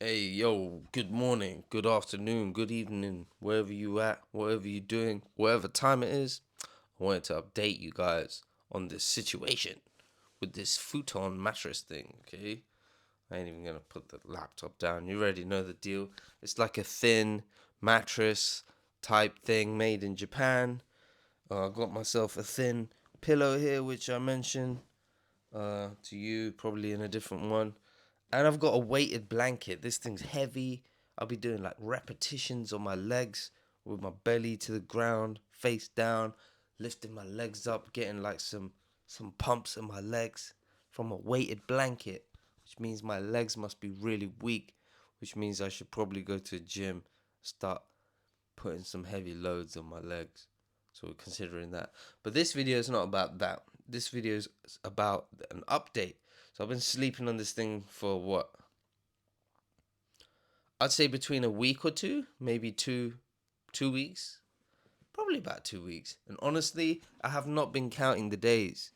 Hey, yo, good morning, good afternoon, good evening, wherever you at, whatever you doing, whatever time it is. I wanted to update you guys on this situation with this futon mattress thing, okay? I ain't even gonna put the laptop down. You already know the deal. It's like a thin mattress type thing made in Japan. I got myself a thin pillow here, which I mentioned to you, probably in a different one. And I've got a weighted blanket. This thing's heavy. I'll be doing like repetitions on my legs with my belly to the ground, face down, lifting my legs up, getting like some pumps in my legs from a weighted blanket, which means my legs must be really weak, which means I should probably go to a gym, start putting some heavy loads on my legs. So we're considering that. But this video is not about that. This video is about an update. So I've been sleeping on this thing for what? I'd say between a week or two, maybe two weeks. Probably about 2 weeks. And honestly, I have not been counting the days.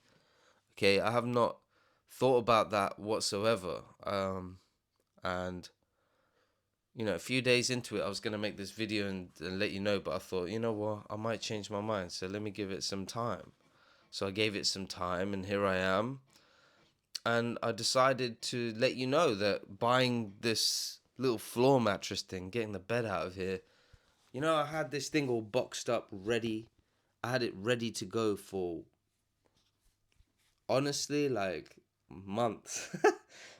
Okay, I have not thought about that whatsoever. And a few days into it, I was gonna make this video and let you know, but I thought, you know what, I might change my mind. So let me give it some time. So I gave it some time, and here I am. And I decided to let you know that buying this little floor mattress thing, getting the bed out of here, I had this thing all boxed up, ready. I had it ready to go for honestly like months.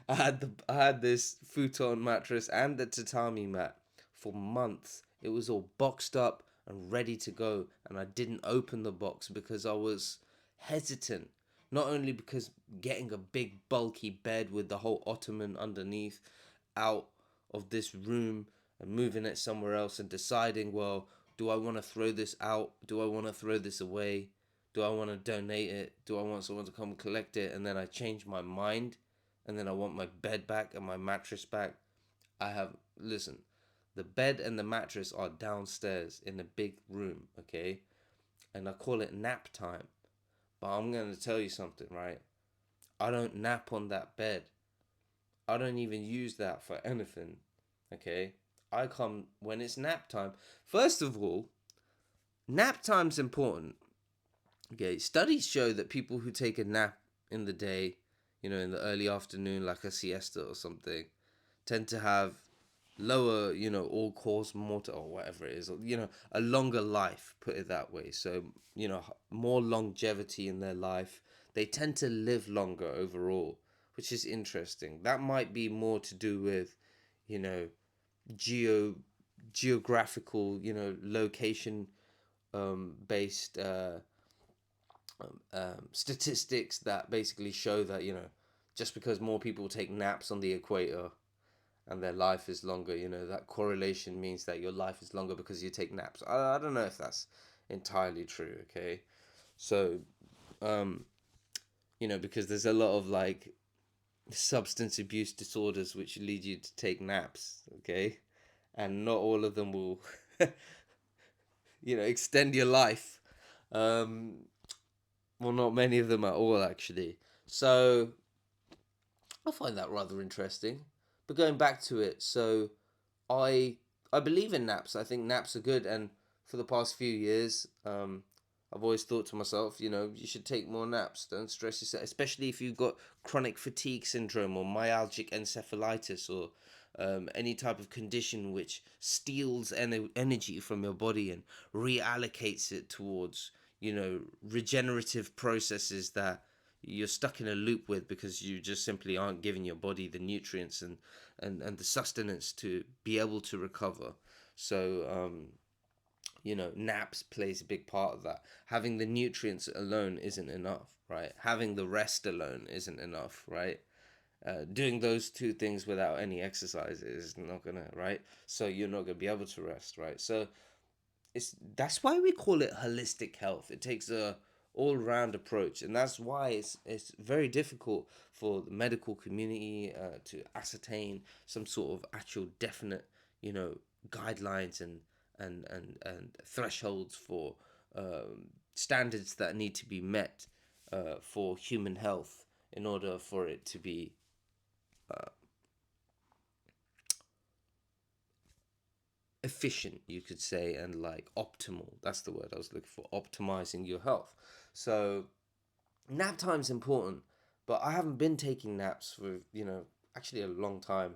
I had this futon mattress and the tatami mat for months. It was all boxed up and ready to go, and I didn't open the box because I was hesitant. Not only because getting a big bulky bed with the whole ottoman underneath out of this room and moving it somewhere else and deciding, well, do I want to throw this out? Do I want to throw this away? Do I want to donate it? Do I want someone to come collect it? And then I change my mind, and then I want my bed back and my mattress back. Listen, the bed and the mattress are downstairs in a big room, okay? And I call it nap time. But I'm going to tell you something, right? I don't nap on that bed. I don't even use that for anything, okay? I come when it's nap time. First of all, nap time's important. Okay, studies show that people who take a nap in the day, in the early afternoon, like a siesta or something, tend to have lower, all cause mortal or whatever it is, or, a longer life, put it that way. So, more longevity in their life. They tend to live longer overall, which is interesting. That might be more to do with, you know, geo geographical, location based statistics that basically show that just because more people take naps on the equator and their life is longer, that correlation means that your life is longer because you take naps. I don't know if that's entirely true. Okay, so because there's a lot of like substance abuse disorders which lead you to take naps. Okay, and not all of them will extend your life. um well, not many of them at all, actually. So I find that rather interesting. But going back to it, so I I believe in naps. I think naps are good, and for the past few years, I've always thought to myself, you should take more naps. Don't stress yourself, especially if you've got chronic fatigue syndrome or myalgic encephalitis or any type of condition which steals energy from your body and reallocates it towards, regenerative processes that you're stuck in a loop with because you just simply aren't giving your body the nutrients and the sustenance to be able to recover. So, naps plays a big part of that. Having the nutrients alone isn't enough, right? Having the rest alone isn't enough, right? Doing those two things without any exercise is not gonna, right? So you're not gonna be able to rest, right? So that's why we call it holistic health. It takes a all round approach, and that's why it's very difficult for the medical community to ascertain some sort of actual definite, guidelines and thresholds for standards that need to be met for human health in order for it to be efficient, you could say, and like optimal. That's the word I was looking for, optimizing your health. So nap time's important, but I haven't been taking naps for, actually a long time.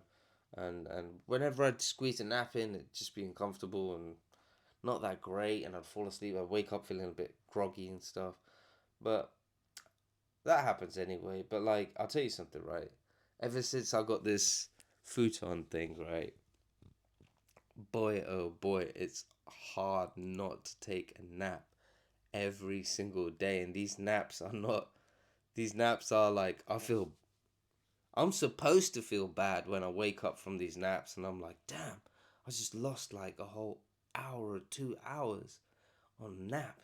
And whenever I'd squeeze a nap in, it'd just be uncomfortable and not that great, and I'd fall asleep. I'd wake up feeling a bit groggy and stuff. But that happens anyway. But like, I'll tell you something, right? Ever since I got this futon thing, right? Boy, oh boy, it's hard not to take a nap every single day. And these naps are not, these naps are like, I'm supposed to feel bad when I wake up from these naps and I'm like, damn, I just lost like a whole hour or 2 hours on naps.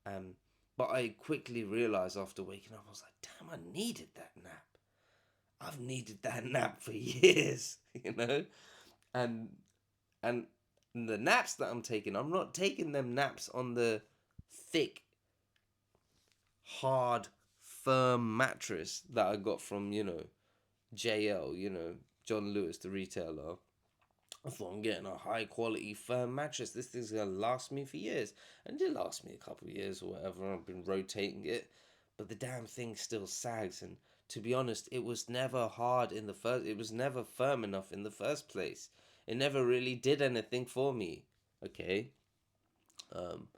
Um, but I quickly realized after waking up, I was like, damn, I needed that nap. I've needed that nap for years, you know? And and the naps that I'm taking, I'm not taking them naps on the thick, hard, firm mattress that I got from, JL, John Lewis, the retailer. I thought I'm getting a high quality firm mattress. This thing's gonna last me for years. And it did last me a couple of years or whatever. I've been rotating it. But the damn thing still sags. And to be honest, it was never hard in the first, it was never firm enough in the first place. It never really did anything for me. Okay. Um,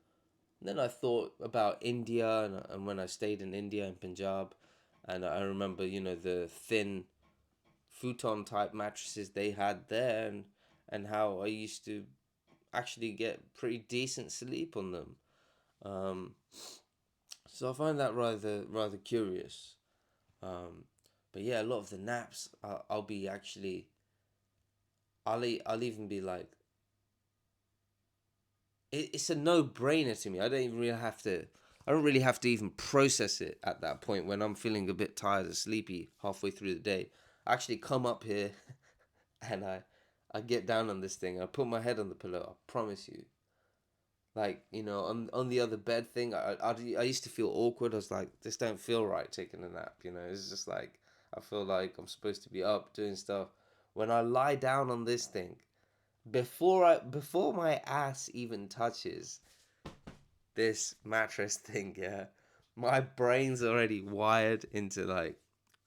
then I thought about India, and when I stayed in India in Punjab, and I remember, the thin futon type mattresses they had there, and how I used to actually get pretty decent sleep on them. Um, so I find that rather curious. Um, but yeah, a lot of the naps, I'll be actually, I'll even be like, it's a no brainer to me. I don't really have to even process it at that point when I'm feeling a bit tired or sleepy halfway through the day. I actually come up here and I get down on this thing. I put my head on the pillow. I promise you. Like, on the other bed thing, I used to feel awkward. I was like, this don't feel right taking a nap. It's just like I feel like I'm supposed to be up doing stuff. When I lie down on this thing, before my ass even touches this mattress thing, yeah, my brain's already wired into like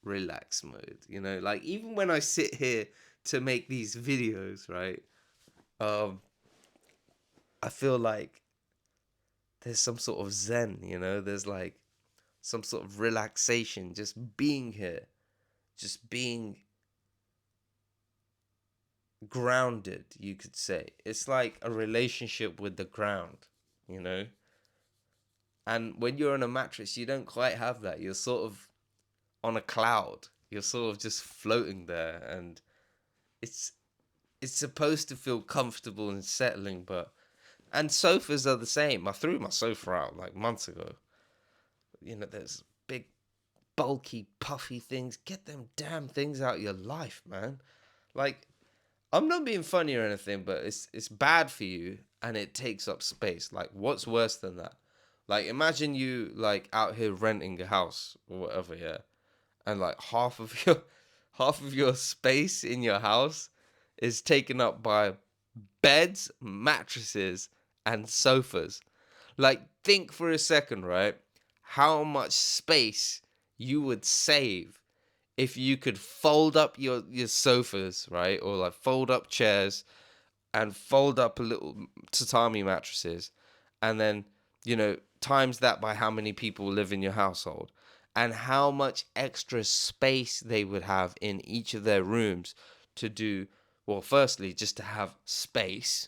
relax mode. Like even when I sit here to make these videos, right? Um, I feel like there's some sort of zen. There's like some sort of relaxation just being here, just being grounded. You could say it's like a relationship with the ground. You know And when you're on a mattress, you don't quite have that. You're sort of on a cloud. You're sort of just floating there, and it's it's supposed to feel comfortable and settling, but and sofas are the same. I threw my sofa out like months ago. There's big, bulky, puffy things. Get them damn things out of your life, man. Like, I'm not being funny or anything, but it's bad for you and it takes up space. Like, what's worse than that? Like, imagine you like out here renting a house or whatever, yeah, and like half of your space in your house is taken up by beds, mattresses, and sofas. Like, think for a second, right? How much space you would save if you could fold up your sofas, right? Or like fold up chairs and fold up a little tatami mattresses, and then, times that by how many people live in your household, and how much extra space they would have in each of their rooms to do, well, firstly, just to have space,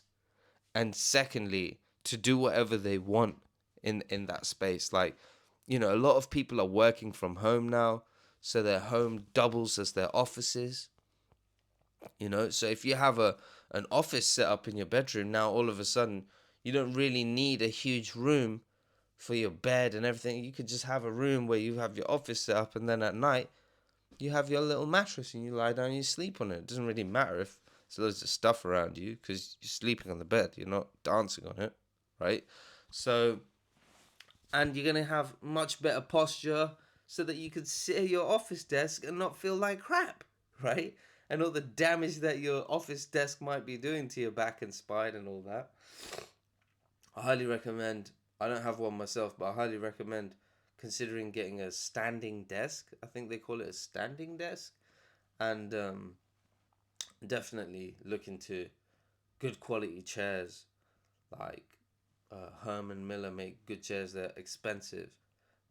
and secondly, to do whatever they want in that space. Like, a lot of people are working from home now, so their home doubles as their offices. So if you have an office set up in your bedroom, now all of a sudden you don't really need a huge room for your bed and everything. You could just have a room where you have your office set up, and then at night you have your little mattress and you lie down and you sleep on it. It doesn't really matter if there's loads of stuff around you, because you're sleeping on the bed, you're not dancing on it, right? So, and you're gonna have much better posture so that you can sit at your office desk and not feel like crap, right? and all the damage that your office desk might be doing to your back and spine and all that. I highly recommend. I don't have one myself, but I highly recommend considering getting a standing desk. I think they call it a standing desk, and definitely look into good quality chairs. Like Herman Miller make good chairs. They're expensive,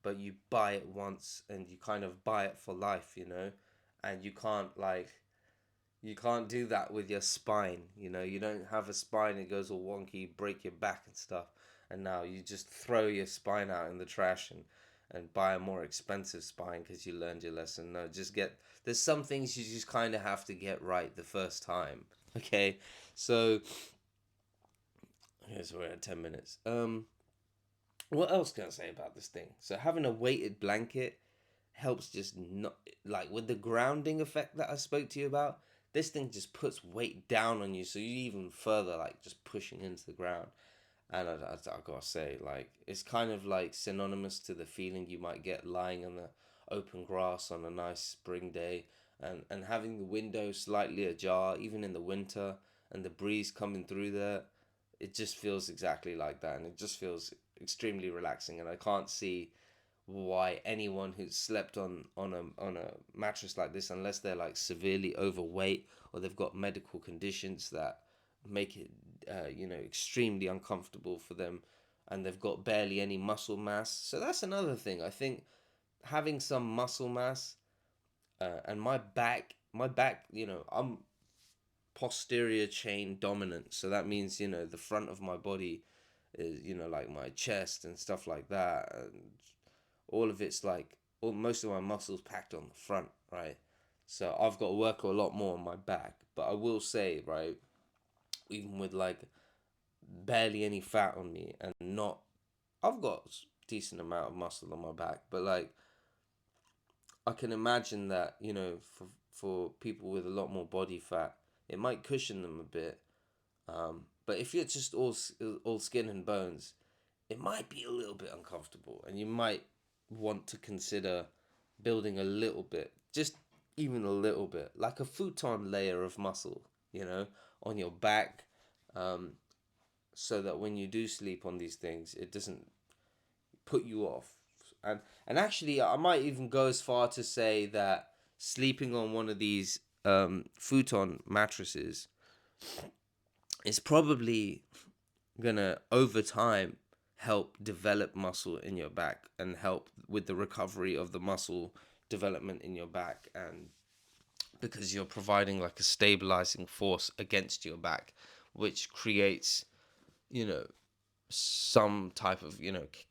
but you buy it once and you kind of buy it for life, and you can't do that with your spine. You don't have a spine, it goes all wonky, break your back and stuff. And now you just throw your spine out in the trash and buy a more expensive spine because you learned your lesson. No, there's some things you just kind of have to get right the first time. Okay, so, here's we're at 10 minutes. What else can I say about this thing? So having a weighted blanket helps just not, like with the grounding effect that I spoke to you about. This thing just puts weight down on you, so you even further like just pushing into the ground. And I gotta say, like, it's kind of like synonymous to the feeling you might get lying on the open grass on a nice spring day, and having the window slightly ajar, even in the winter, and the breeze coming through there. It just feels exactly like that, and it just feels extremely relaxing. And I can't see why anyone who's slept on a mattress like this, unless they're like severely overweight or they've got medical conditions that make it extremely uncomfortable for them, and they've got barely any muscle mass. So that's another thing. I think having some muscle mass, and my back, I'm posterior chain dominant, so that means the front of my body is like my chest and stuff like that, and all of it's like most of my muscles packed on the front, right? So I've got to work a lot more on my back. But I will say, right, even with like barely any fat on me and not, I've got decent amount of muscle on my back, but like I can imagine that for people with a lot more body fat, it might cushion them a bit. But if you're just all skin and bones, it might be a little bit uncomfortable, and you might want to consider building a little bit, just even a little bit, like a futon layer of muscle, on your back, um, so that when you do sleep on these things, it doesn't put you off. And actually, I might even go as far to say that sleeping on one of these futon mattresses is probably gonna over time help develop muscle in your back and help with the recovery of the muscle development in your back, and because you're providing like a stabilizing force against your back, which creates you know some type of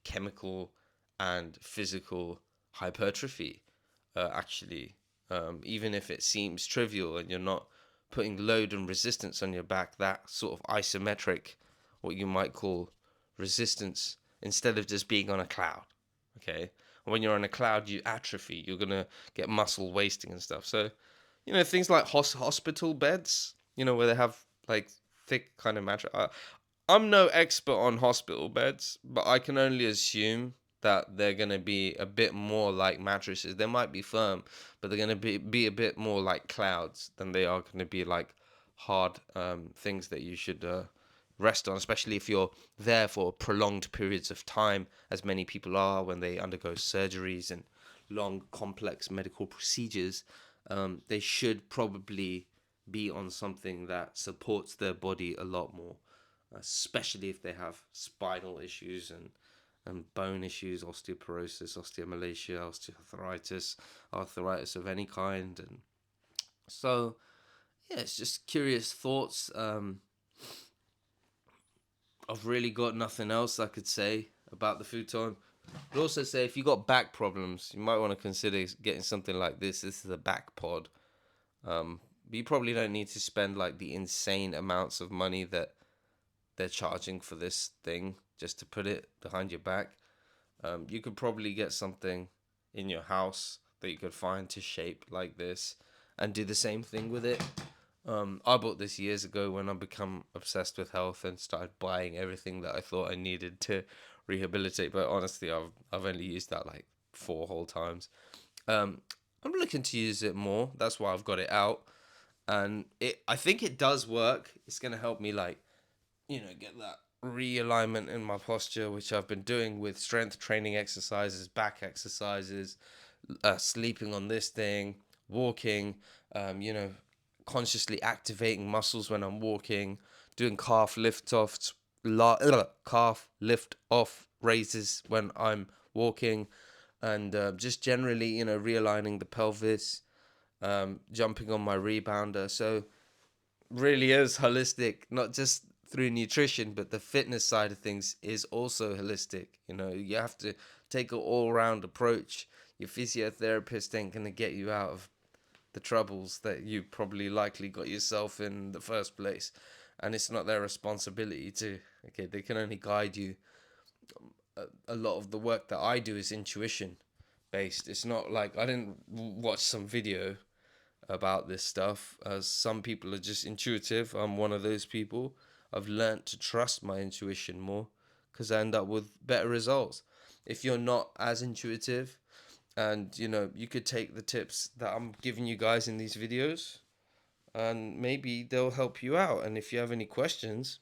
chemical and physical hypertrophy, actually, even if it seems trivial and you're not putting load and resistance on your back, that sort of isometric, what you might call resistance, instead of just being on a cloud. Okay, when you're on a cloud, you atrophy, you're gonna get muscle wasting and stuff. So things like hospital beds, where they have like thick kind of mattress. I'm no expert on hospital beds, but I can only assume that they're going to be a bit more like mattresses. They might be firm, but they're going to be a bit more like clouds than they are going to be like hard things that you should rest on, especially if you're there for prolonged periods of time, as many people are when they undergo surgeries and long, complex medical procedures. They should probably be on something that supports their body a lot more, especially if they have spinal issues and bone issues, osteoporosis, osteomalacia, arthritis of any kind. And so, yeah, it's just curious thoughts. I've really got nothing else I could say about the futon. I'd also say if you got back problems, you might want to consider getting something like this. This is a back pod. But you probably don't need to spend like the insane amounts of money that they're charging for this thing just to put it behind your back. You could probably get something in your house that you could find to shape like this and do the same thing with it. I bought this years ago when I become obsessed with health and started buying everything that I thought I needed to rehabilitate. But honestly, I've only used that like 4 whole times. I'm looking to use it more. That's why I've got it out. and I think it does work. It's gonna help me, like, get that realignment in my posture, which I've been doing with strength training exercises, back exercises, sleeping on this thing, walking, consciously activating muscles when I'm walking, doing calf lift off raises when I'm walking, and just generally, realigning the pelvis, jumping on my rebounder. So really is holistic, not just through nutrition, but the fitness side of things is also holistic. You have to take an all-round approach. Your physiotherapist ain't gonna get you out of the troubles that you probably likely got yourself in the first place, and it's not their responsibility to. Okay, they can only guide you. A lot of the work that I do is intuition based. It's not like I didn't watch some video about this stuff, as some people are just intuitive. I'm one of those people. I've learnt to trust my intuition more because I end up with better results. If you're not as intuitive, and you could take the tips that I'm giving you guys in these videos, and maybe they'll help you out. And if you have any questions,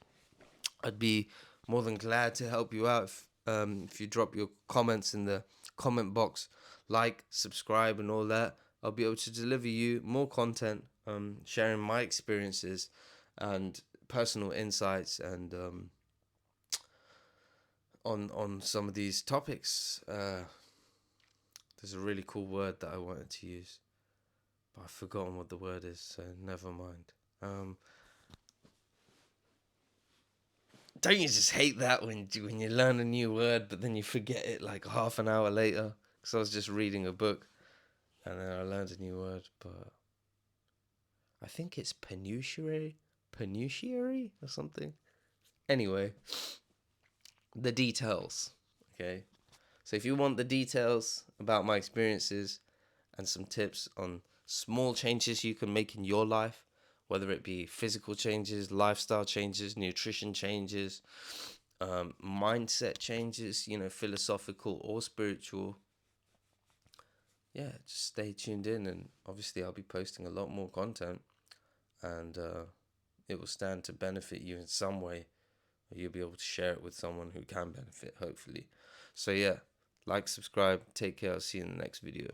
I'd be more than glad to help you out. If you drop your comments in the comment box, like, subscribe, and all that, I'll be able to deliver you more content, sharing my experiences and personal insights, and on some of these topics. There's a really cool word that I wanted to use, but I've forgotten what the word is, so never mind. Don't you just hate that when you learn a new word, but then you forget it like half an hour later? Because I was just reading a book, and then I learned a new word, but I think it's penuciary or something. Anyway, the details. Okay, so if you want the details about my experiences and some tips on small changes you can make in your life, whether it be physical changes, lifestyle changes, nutrition changes, mindset changes, philosophical or spiritual, yeah, just stay tuned in. And obviously I'll be posting a lot more content, and it will stand to benefit you in some way, or you'll be able to share it with someone who can benefit, hopefully. So yeah, like, subscribe, take care. I'll see you in the next video.